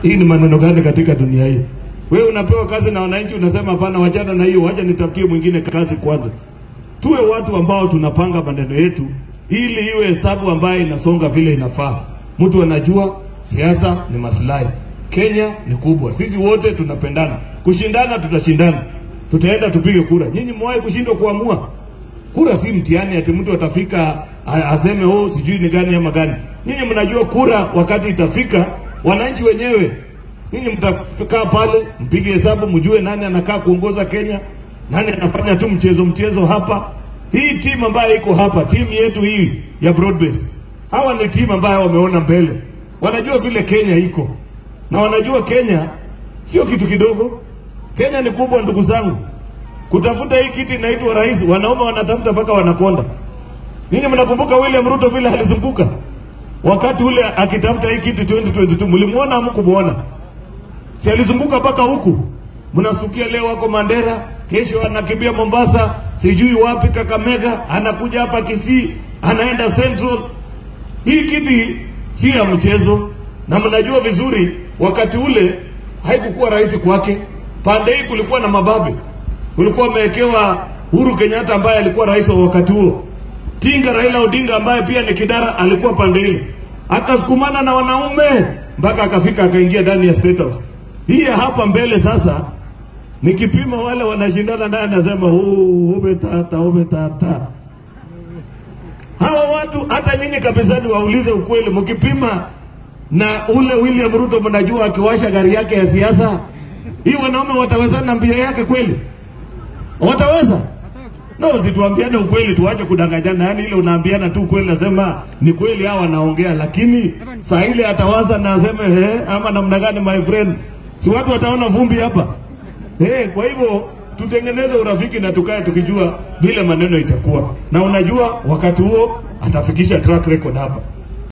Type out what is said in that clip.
Hii ni maneno gani katika dunia hii? Wewe unapewa kazi na wananchi unasema hapana, wachana na hiyo, wacha nitafutie mwingine kazi kwanza. Tuwe watu ambao tunapanga maneno yetu ili iwe hesabu ambayo inasonga vile inafaa. Mtu anajua siasa ni maslahi. Kenya ni kubwa. Sisi wote tunapendana. Kushindana tutashindana. Tutaenda tupige kura. Nyinyi mwae kushindwa kuamua. Kura si mtihani ati mtu atafika aseme oh sijui ni gani ama gani. Nyinyi mnajua kura wakati itafika, wananchi wenyewe. Nyinyi mtakaa pale, mpige hesabu, mjue nani anakaa kuongoza Kenya, nani anafanya tu mchezo hapa. Hii timu ambayo iko hapa, timu yetu hii ya Broadbase. Hawa ni timu ambayo wameona mbele. Wanajua vile Kenya iko. Na wanajua Kenya sio kitu kidogo. Kenya ni kubwa ndugu zangu. Kutafuta hii kiti inaitwa rais, wanaume wanatafuta mpaka wanakonda. Ninyi mnakumbuka William Ruto vile alizunguka? Wakati ule akitafuta hii kiti 2022, mlimuona hamkumuona? Si alizunguka mpaka huku. Mnasukia leo wako Mandera, kesho anakimbia Mombasa, sijui wapi Kakamega, anakuja hapa Kisii, anaenda Central. Hii kiti si ya mchezo. Na mnajua vizuri wakati ule haikukuwa rahisi kwake. Pande hii kulikuwa na mababe. Kulikuwa amewekewa Uhuru Kenyatta ambaye alikuwa rais wa wakati huo. Tinga Raila Odinga ambaye pia ni kidara alikuwa pande ile. Akasukumana na wanaume mpaka akafika akaingia ndani ya State House. Hii hapa mbele sasa nikipima wale wanashindana naye anasema umetata. Hawa watu hata nyinyi kabisa ni waulize ukweli, mkipima na ule William Ruto mnajua akiwasha gari yake ya siasa, hii wanaume wataweza na mbio yake kweli? Wataweza? No, situambiane ukweli, tuache kudanganyana. Yani ile unaambiana tu ukweli, nasema ni kweli hawa wanaongea, lakini saa ile atawaza na aseme ama namna gani my friend? Si watu wataona vumbi hapa. Kwa hivyo tutengeneze urafiki na tukae tukijua vile maneno itakuwa. Na unajua wakati huo atafikisha track record hapa.